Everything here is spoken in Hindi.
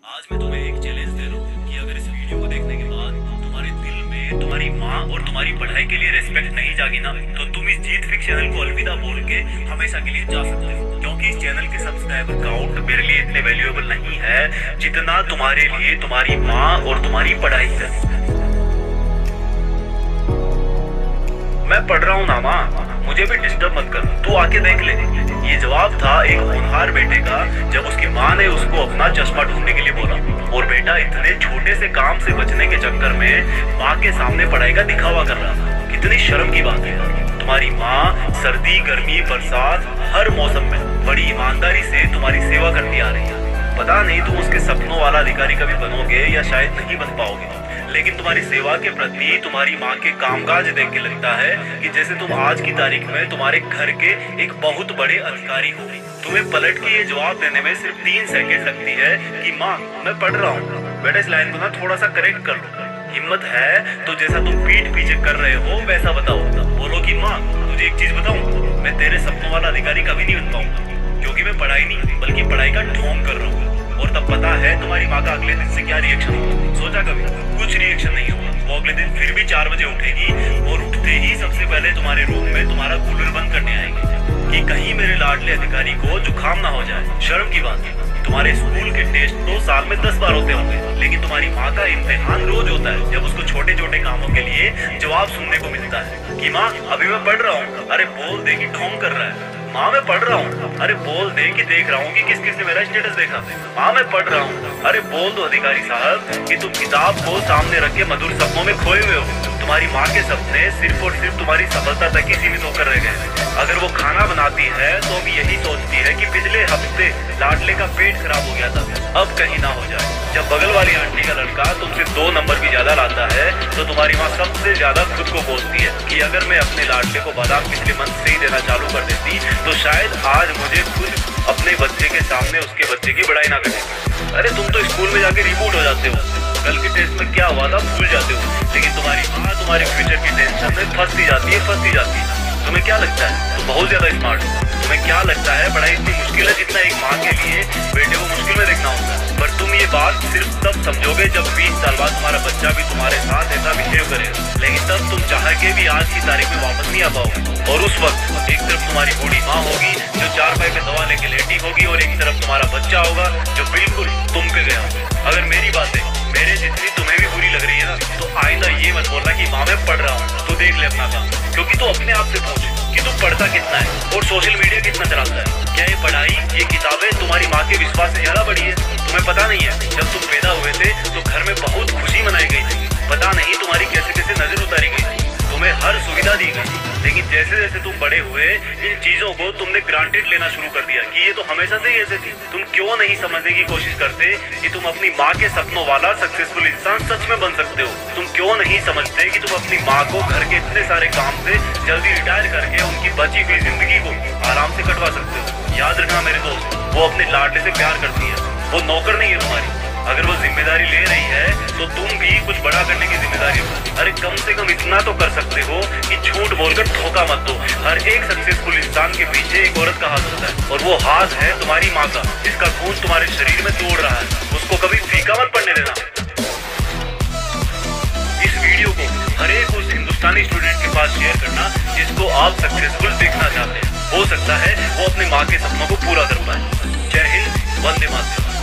आज मैं तुम्हें एक चैलेंज दे रहा हूँ कि अगर इस वीडियो को देखने के बाद तुम्हारे दिल में तुम्हारी माँ और तुम्हारी पढ़ाई के लिए रिस्पेक्ट नहीं जागी ना, तो तुम इस जीत फिक्स चैनल को अलविदा बोल के हमेशा के लिए जा सकते हो। क्योंकि इस चैनल के सब्सक्राइबर काउंट मेरे लिए इतने वैल्यूएबल नहीं है जितना तुम्हारे लिए तुम्हारी माँ और तुम्हारी पढ़ाई है। मैं पढ़ रहा हूँ ना माँ, मुझे भी डिस्टर्ब मत कर, तू आके देख ले। ये जवाब था एक होनहार बेटे का जब उसकी माँ ने उसको अपना चश्मा ढूंढने के लिए बोला। और बेटा इतने छोटे से काम से बचने के चक्कर में माँ के सामने पढ़ाई का दिखावा कर रहा था। कितनी शर्म की बात है। तुम्हारी माँ सर्दी गर्मी बरसात हर मौसम में बड़ी ईमानदारी से तुम्हारी सेवा करती आ रही है। पता नहीं तुम उसके सपनों वाला अधिकारी कभी बनोगे या शायद नहीं बन पाओगे, लेकिन तुम्हारी सेवा के प्रति तुम्हारी माँ के कामकाज देख के लगता है कि जैसे तुम आज की तारीख में तुम्हारे घर के एक बहुत बड़े अधिकारी हो। तुम्हें पलट के ये जवाब देने में सिर्फ 3 सेकंड लगती है कि माँ मैं पढ़ रहा हूँ। बेटा इस लाइन को ना थोड़ा सा करेक्ट कर लो। हिम्मत है तो जैसा तुम पीठ पीछे कर रहे हो वैसा बताओ। बोलो कि माँ तुझे एक चीज बताऊँ, मैं तेरे सपनों वाला अधिकारी कभी नहीं बन पाऊंगा, क्योंकि मैं पढ़ाई नहीं बल्कि पढ़ाई का ढोंग कर रहा हूँ। और तब पता है तुम्हारी माँ का अगले दिन से क्या रिएक्शन होगा। सोचा कभी? कुछ रिएक्शन नहीं होगा। वो अगले दिन फिर भी 4 बजे उठेगी और उठते ही सबसे पहले तुम्हारे रूम में तुम्हारा कूलर बंद करने आएगी कि कहीं मेरे लाडले अधिकारी को जुकाम ना हो जाए। शर्म की बात है। तुम्हारे स्कूल के टेस्ट तो साल में 10 बार होते होंगे, लेकिन तुम्हारी माँ का इम्तिहान रोज होता है जब उसको छोटे छोटे कामों के लिए जवाब सुनने को मिलता है कि माँ अभी मैं पढ़ रहा हूँ। अरे बोल दे कि ढोंग कर रहा है। माँ मैं पढ़ रहा हूँ। अरे बोल दे कि देख रहा हूँ कि किस किस ने मेरा स्टेटस देखा। माँ मैं पढ़ रहा हूँ। अरे बोल दो अधिकारी साहब कि तुम किताब को सामने रख के मधुर सपनों में खोए हुए हो। तुम्हारी माँ के सपने सिर्फ और सिर्फ तुम्हारी सफलता तक ही सीमित होकर रह गए। अगर वो खाना बनाती है तो अब यही सोचती है कि पिछले हफ्ते लाडले का पेट खराब हो गया था, अब कहीं ना हो जाए। जब बगल वाली आंटी का लड़का तुमसे 2 नंबर भी ज्यादा लाता है तो तुम्हारी माँ सबसे ज्यादा खुद को बोलती है कि अगर मैं अपने लाडले को बादाम पिछले मंथ से ही देना चालू कर देती तो शायद आज मुझे खुद अपने बच्चे के सामने उसके बच्चे की बड़ाई ना करनी। अरे तुम तो स्कूल में जाके रिपोर्ट हो जाते हो, कल के टेस्ट में क्या हुआ था भूल जाते हो, लेकिन तुम्हारी माँ तुम्हारे फ्यूचर की टेंशन में फंसती जाती है। तुम्हें क्या लगता है तुम बहुत ज्यादा स्मार्ट हो? तुम्हें क्या लगता है पढ़ाई इतनी मुश्किल है जितना एक माँ के लिए बेटे को मुश्किल में देखना होता है? पर तुम ये बात सिर्फ तब समझोगे जब 20 साल बाद तुम्हारा बच्चा भी तुम्हारे साथ ऐसा बिहेव करेगा, लेकिन तब तुम चाह के भी आज की तारीख में वापस नहीं आ पाओगे। और उस वक्त एक तरफ तुम्हारी बूढ़ी माँ होगी जो 4 रुपए पे दवा लेके लेटी होगी और एक तरफ तुम्हारा बच्चा होगा जो बिल्कुल तुम पे गया होगा। अगर मेरी बातें मेरे जितनी तुम्हें भी बुरी लग रही है ना, तो आइंदा ये मत बोलना कि माँ मैं पढ़ रहा हूँ तो देख ले अपना काम, क्योंकि तू अपने आप से पूछ कि तू पढ़ता कितना है और सोशल मीडिया कितना चलाता है। क्या ये पढ़ाई ये किताबें तुम्हारी माँ के विश्वास से ज्यादा बड़ी है? तुम्हें पता नहीं है जब तुम पैदा हुए थे तो घर में बहुत खुशी मनाई गई थी। पता नहीं तुम्हारी कैसे कैसे नजर उतारी गई थी, तुम्हें हर सुविधा दी गई, लेकिन जैसे जैसे तुम बड़े हुए इन चीजों को तुमने ग्रांटेड लेना शुरू कर दिया कि ये तो हमेशा से ही ऐसे थी। तुम क्यों नहीं समझने की कोशिश करते कि तुम अपनी माँ के सपनों वाला सक्सेसफुल इंसान सच में बन सकते हो? तुम क्यों नहीं समझते कि तुम अपनी माँ को घर के इतने सारे काम से जल्दी रिटायर करके उनकी बची हुई जिंदगी को आराम से कटवा सकते हो? याद रखना मेरे दोस्त, वो अपने लाडले से प्यार करती है, वो नौकर नहीं है तुम्हारी। अगर वो जिम्मेदारी ले रही है तो तुम भी कुछ बड़ा करने की जिम्मेदारी हो। अरे कम से कम इतना तो कर सकते हो कि झूठ बोलकर धोखा मत दो। हर एक सक्सेसफुल इंसान के पीछे एक औरत का हाथ होता है, और वो हाथ है तुम्हारी माँ का, जिसका खून तुम्हारे शरीर में दौड़ रहा है। उसको कभी फीका मत पड़ने देना। इस वीडियो को हर एक उस हिंदुस्तानी स्टूडेंट के पास शेयर करना जिसको आप सक्सेसफुल देखना चाहते हैं। हो सकता है वो अपने माँ के सपनों को पूरा कर पाए। जय हिंद, वंदे मातरम।